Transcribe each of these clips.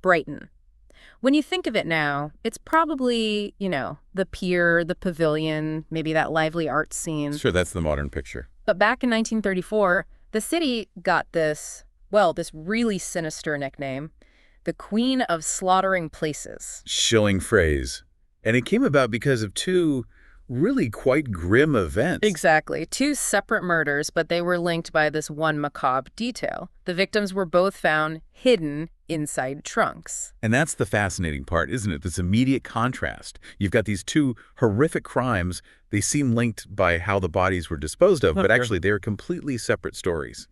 Brighton. When you think of it now, it's probably, the pier, the pavilion, maybe that lively art scene. Sure, that's the modern picture. But back in 1934, the city got this really sinister nickname, the Queen of Slaughtering Places. Chilling phrase. And it came about because of two really quite grim events. Exactly. Two separate murders, but they were linked by this one macabre detail. The victims were both found hidden inside trunks. And that's the fascinating part, isn't it? This immediate contrast. You've got these two horrific crimes. They seem linked by how the bodies were disposed of, but actually they're completely separate stories,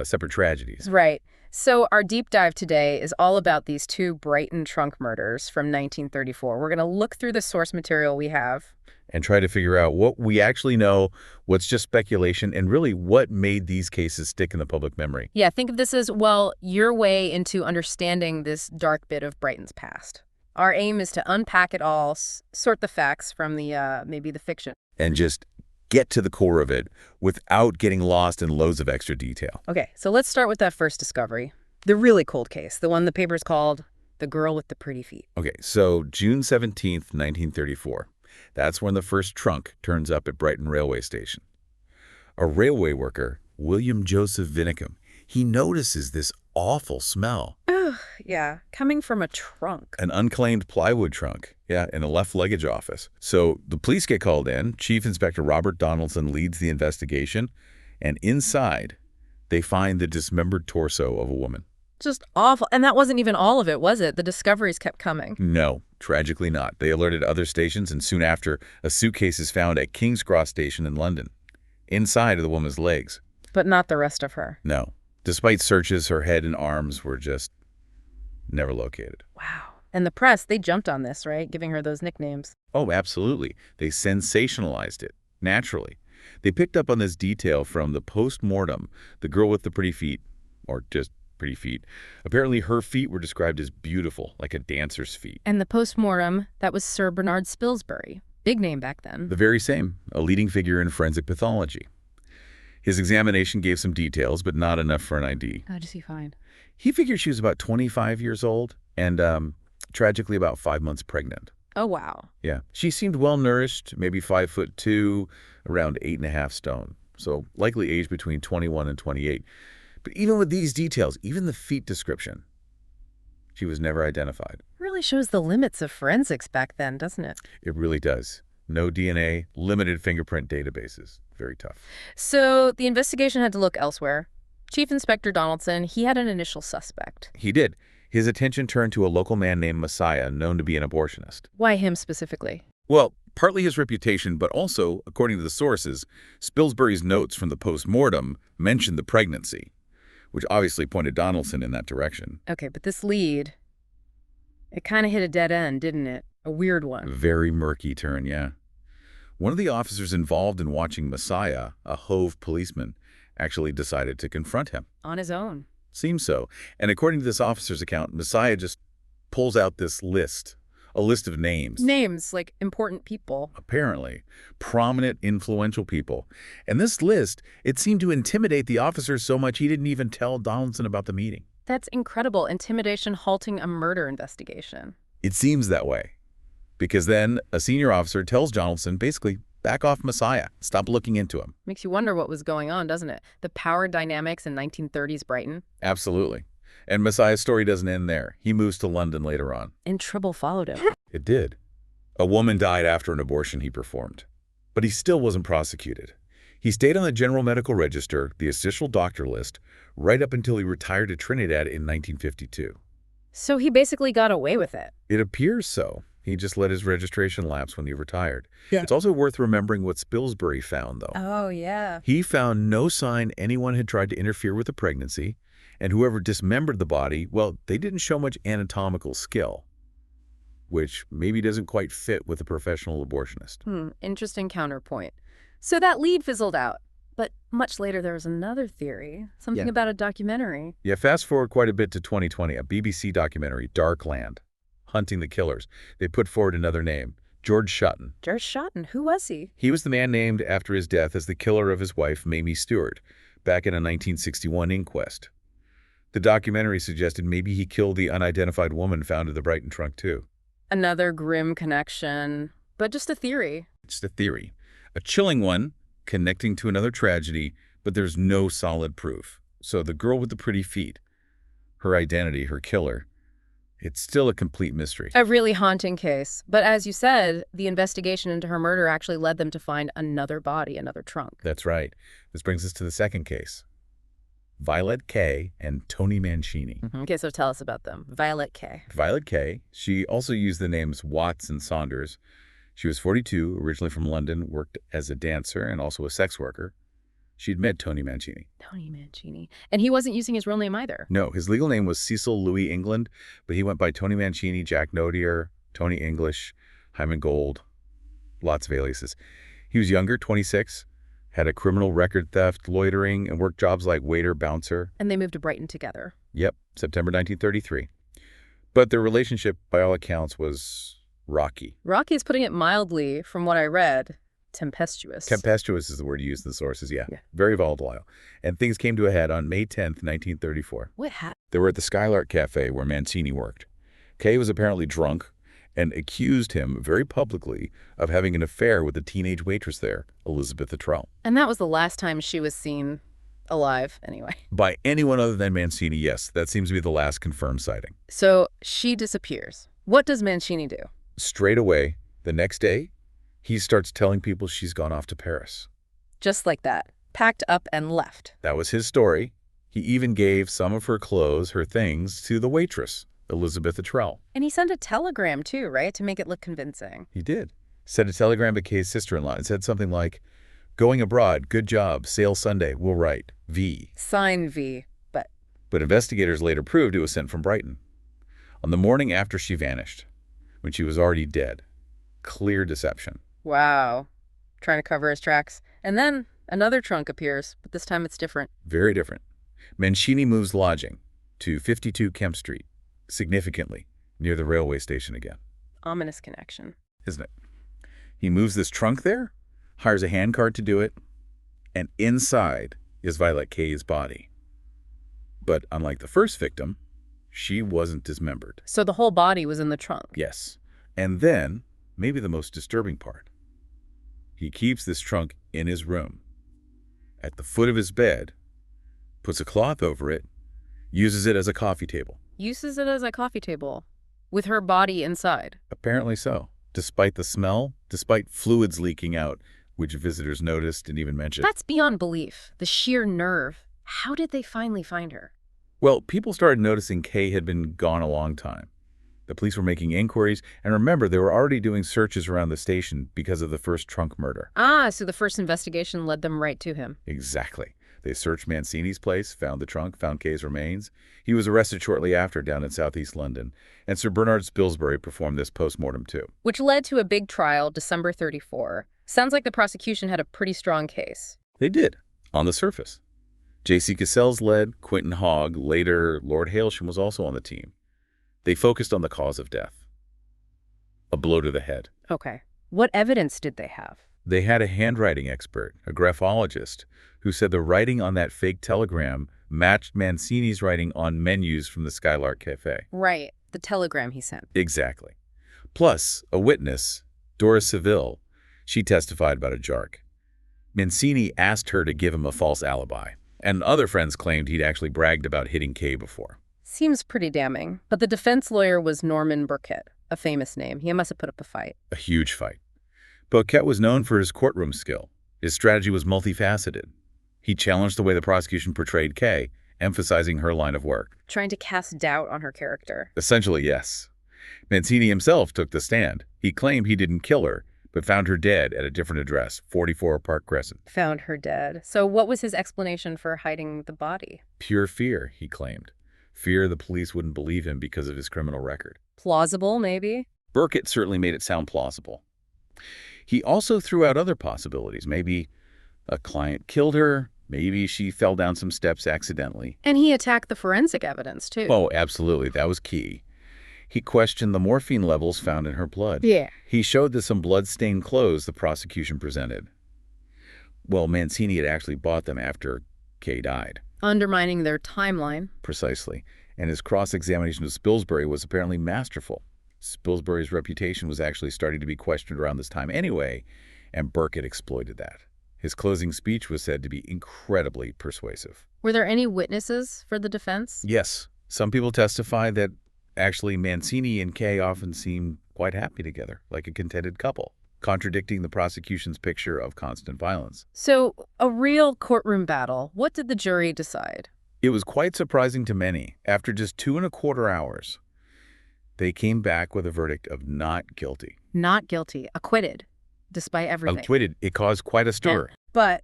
separate tragedies. Right. So our deep dive today is all about these two Brighton Trunk murders from 1934. We're going to look through the source material we have and try to figure out what we actually know, what's just speculation, and really what made these cases stick in the public memory. Yeah, think of this as, your way into understanding this dark bit of Brighton's past. Our aim is to unpack it all, sort the facts from maybe the fiction. And just get to the core of it without getting lost in loads of extra detail. Okay, so let's start with that first discovery. The really cold case, the one the papers called The Girl with the Pretty Feet. Okay, so June 17th, 1934. That's when the first trunk turns up at Brighton Railway Station. A railway worker, William Joseph Vinicum, he notices this awful smell. Ugh, yeah, coming from a trunk. An unclaimed plywood trunk, in a left luggage office. So the police get called in. Chief Inspector Robert Donaldson leads the investigation, and inside, they find the dismembered torso of a woman. Just awful. And that wasn't even all of it, was it? The discoveries kept coming. No, tragically not. They alerted other stations, and soon after, a suitcase is found at King's Cross Station in London, inside of the woman's legs. But not the rest of her. No. Despite searches, her head and arms were just never located. Wow. And the press, they jumped on this, right? Giving her those nicknames. Oh, absolutely. They sensationalized it, naturally. They picked up on this detail from the post-mortem, the girl with the pretty feet, or just pretty feet. Apparently, her feet were described as beautiful, like a dancer's feet. And the post-mortem, that was Sir Bernard Spilsbury. Big name back then. The very same, a leading figure in forensic pathology. His examination gave some details, but not enough for an ID. How does he find? He figured she was about 25 years old and, tragically, about 5 months pregnant. Oh, wow. Yeah. She seemed well-nourished, maybe 5'2", around 8.5 stone. So likely aged between 21 and 28. But even with these details, even the feet description, she was never identified. Really shows the limits of forensics back then, doesn't it? It really does. No DNA, limited fingerprint databases. Very tough. So the investigation had to look elsewhere. Chief Inspector Donaldson, he had an initial suspect. He did. His attention turned to a local man named Messiah, known to be an abortionist. Why him specifically? Well, partly his reputation, but also, according to the sources, Spilsbury's notes from the post-mortem mentioned the pregnancy, which obviously pointed Donaldson in that direction. Okay, but this lead, it kind of hit a dead end, didn't it? A weird one. Very murky turn, yeah. One of the officers involved in watching Messiah, a Hove policeman, actually decided to confront him. On his own. Seems so. And according to this officer's account, Messiah just pulls out this list, a list of names. Names, like important people. Apparently. Prominent, influential people. And this list, it seemed to intimidate the officers so much he didn't even tell Donaldson about the meeting. That's incredible. Intimidation halting a murder investigation. It seems that way. Because then a senior officer tells Donaldson, basically, back off Messiah. Stop looking into him. Makes you wonder what was going on, doesn't it? The power dynamics in 1930s Brighton. Absolutely. And Messiah's story doesn't end there. He moves to London later on. And trouble followed him. It did. A woman died after an abortion he performed. But he still wasn't prosecuted. He stayed on the General Medical Register, the official doctor list, right up until he retired to Trinidad in 1952. So he basically got away with it. It appears so. He just let his registration lapse when he retired. Yeah. It's also worth remembering what Spilsbury found, though. Oh, yeah. He found no sign anyone had tried to interfere with the pregnancy, and whoever dismembered the body, well, they didn't show much anatomical skill, which maybe doesn't quite fit with a professional abortionist. Interesting counterpoint. So that lead fizzled out. But much later, there was another theory, something about a documentary. Yeah, fast forward quite a bit to 2020, a BBC documentary, Darkland, Hunting the Killers. They put forward another name, George Shotton. George Shotton, who was he? He was the man named after his death as the killer of his wife, Mamie Stewart, back in a 1961 inquest. The documentary suggested maybe he killed the unidentified woman found in the Brighton trunk, too. Another grim connection, but just a theory. It's a theory. A chilling one, connecting to another tragedy, but there's no solid proof. So the girl with the pretty feet, her identity, her killer, it's still a complete mystery. A really haunting case. But as you said, the investigation into her murder actually led them to find another body, another trunk. That's right. This brings us to the second case. Violet K. and Tony Mancini. Okay, so tell us about them. Violet K. Violet K., she also used the names Watts and Saunders. She was 42, originally from London, worked as a dancer and also a sex worker. She'd met Tony Mancini. Tony Mancini. And he wasn't using his real name either. No, his legal name was Cecil Louis England, but he went by Tony Mancini, Jack Nodier, Tony English, Hyman Gold, lots of aliases. He was younger, 26, had a criminal record, theft, loitering, and worked jobs like waiter, bouncer. And they moved to Brighton together. Yep, September 1933. But their relationship, by all accounts, was rocky. Rocky is putting it mildly, from what I read. Tempestuous. Tempestuous is the word used in the sources, yeah. Very volatile. And things came to a head on May 10th, 1934. What happened? They were at the Skylark Cafe where Mancini worked. Kay was apparently drunk and accused him very publicly of having an affair with a teenage waitress there, Elizabeth Luttrell. And that was the last time she was seen alive, anyway. By anyone other than Mancini, yes. That seems to be the last confirmed sighting. So she disappears. What does Mancini do? Straight away, the next day, he starts telling people she's gone off to Paris. Just like that. Packed up and left. That was his story. He even gave some of her clothes, her things, to the waitress, Elizabeth Luttrell. And he sent a telegram, too, right? To make it look convincing. He did. Sent a telegram to Kay's sister-in-law and said something like, "Going abroad, good job, sail Sunday, we'll write, V." Sign V, But investigators later proved it was sent from Brighton. On the morning after she vanished, when she was already dead. Clear deception. Wow. Trying to cover his tracks. And then another trunk appears, but this time it's different. Very different. Mancini moves lodging to 52 Kemp Street, significantly near the railway station again. Ominous connection. Isn't it? He moves this trunk there, hires a handcart to do it, and inside is Violet K's body. But unlike the first victim, she wasn't dismembered. So the whole body was in the trunk. Yes. And then, maybe the most disturbing part, he keeps this trunk in his room, at the foot of his bed, puts a cloth over it, uses it as a coffee table. Uses it as a coffee table, with her body inside. Apparently so. Despite the smell, despite fluids leaking out, which visitors noticed and even mentioned. That's beyond belief. The sheer nerve. How did they finally find her? Well, people started noticing Kay had been gone a long time. The police were making inquiries, and remember, they were already doing searches around the station because of the first trunk murder. Ah, so the first investigation led them right to him. Exactly. They searched Mancini's place, found the trunk, found Kay's remains. He was arrested shortly after down in southeast London, and Sir Bernard Spilsbury performed this post-mortem too. Which led to a big trial, December 34. Sounds like the prosecution had a pretty strong case. They did, on the surface. J.C. Cassell's led, Quentin Hogg, later Lord Hailsham was also on the team. They focused on the cause of death. A blow to the head. Okay. What evidence did they have? They had a handwriting expert, a graphologist, who said the writing on that fake telegram matched Mancini's writing on menus from the Skylark Cafe. Right. The telegram he sent. Exactly. Plus, a witness, Doris Seville, she testified about a jark. Mancini asked her to give him a false alibi, and other friends claimed he'd actually bragged about hitting Kay before. Seems pretty damning. But the defense lawyer was Norman Burkett, a famous name. He must have put up a fight. A huge fight. Burkett was known for his courtroom skill. His strategy was multifaceted. He challenged the way the prosecution portrayed Kay, emphasizing her line of work. Trying to cast doubt on her character. Essentially, yes. Mancini himself took the stand. He claimed he didn't kill her, but found her dead at a different address, 44 Park Crescent. Found her dead. So what was his explanation for hiding the body? Pure fear, he claimed. Fear the police wouldn't believe him because of his criminal record. Plausible, maybe? Burkett certainly made it sound plausible. He also threw out other possibilities. Maybe a client killed her. Maybe she fell down some steps accidentally. And he attacked the forensic evidence, too. Oh, absolutely. That was key. He questioned the morphine levels found in her blood. Yeah. He showed that some blood-stained clothes the prosecution presented. Well, Mancini had actually bought them after Kay died. Undermining their timeline. Precisely. And his cross-examination of Spilsbury was apparently masterful. Spilsbury's reputation was actually starting to be questioned around this time anyway, and Burkett exploited that. His closing speech was said to be incredibly persuasive. Were there any witnesses for the defense? Yes, some people testify that actually Mancini and Kay often seemed quite happy together, like a contented couple, contradicting the prosecution's picture of constant violence. So, a real courtroom battle. What did the jury decide? It was quite surprising to many. After just 2.25 hours, they came back with a verdict of not guilty. Not guilty. Acquitted. Despite everything. Acquitted. It caused quite a stir. But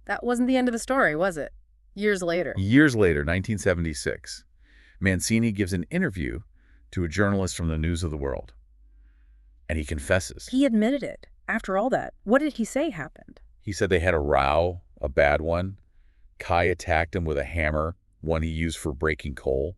that wasn't the end of the story, was it? Years later. Years later, 1976, Mancini gives an interview to a journalist from the News of the World. And he confesses. He admitted it. After all that, what did he say happened? He said they had a row, a bad one. Kai attacked him with a hammer, one he used for breaking coal.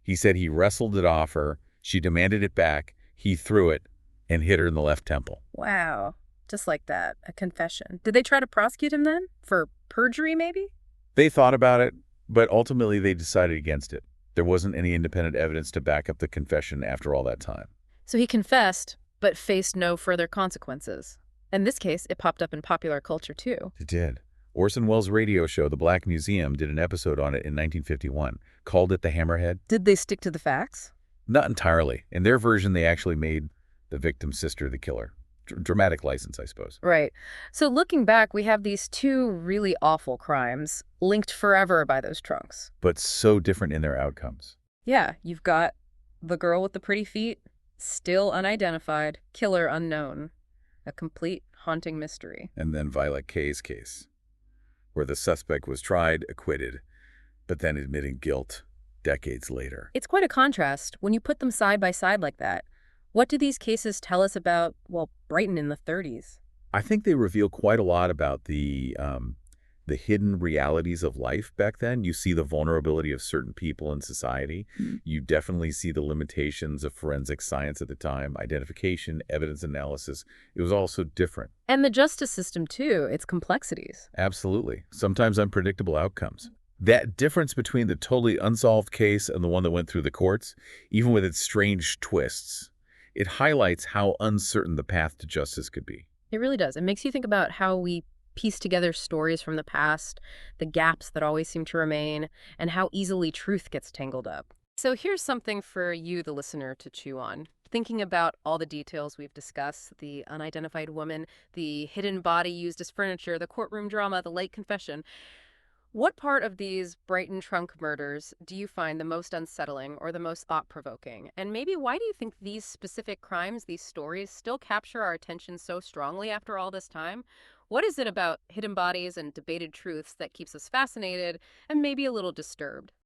He said he wrestled it off her. She demanded it back. He threw it and hit her in the left temple. Wow. Just like that. A confession. Did they try to prosecute him then? For perjury, maybe? They thought about it, but ultimately they decided against it. There wasn't any independent evidence to back up the confession after all that time. So he confessed, but faced no further consequences. In this case, it popped up in popular culture, too. It did. Orson Welles' radio show, The Black Museum, did an episode on it in 1951, called it The Hammerhead. Did they stick to the facts? Not entirely. In their version, they actually made the victim's sister the killer. Dramatic license, I suppose. Right. So looking back, we have these two really awful crimes linked forever by those trunks. But so different in their outcomes. Yeah, you've got the girl with the pretty feet, still unidentified, killer unknown. A complete haunting mystery. And then Violet Kay's case, where the suspect was tried, acquitted, but then admitting guilt decades later. It's quite a contrast when you put them side by side like that. What do these cases tell us about, well, Brighton in the 30s? I think they reveal quite a lot about the hidden realities of life back then. You see the vulnerability of certain people in society. You definitely see the limitations of forensic science at the time, identification, evidence analysis. It was all so different. And the justice system, too, its complexities. Absolutely. Sometimes unpredictable outcomes. That difference between the totally unsolved case and the one that went through the courts, even with its strange twists, it highlights how uncertain the path to justice could be. It really does. It makes you think about how we piece together stories from the past, the gaps that always seem to remain, and how easily truth gets tangled up. So here's something for you, the listener, to chew on. Thinking about all the details we've discussed, the unidentified woman, the hidden body used as furniture, the courtroom drama, the late confession, what part of these Brighton Trunk murders do you find the most unsettling or the most thought-provoking? And maybe why do you think these specific crimes, these stories, still capture our attention so strongly after all this time? What is it about hidden bodies and debated truths that keeps us fascinated and maybe a little disturbed?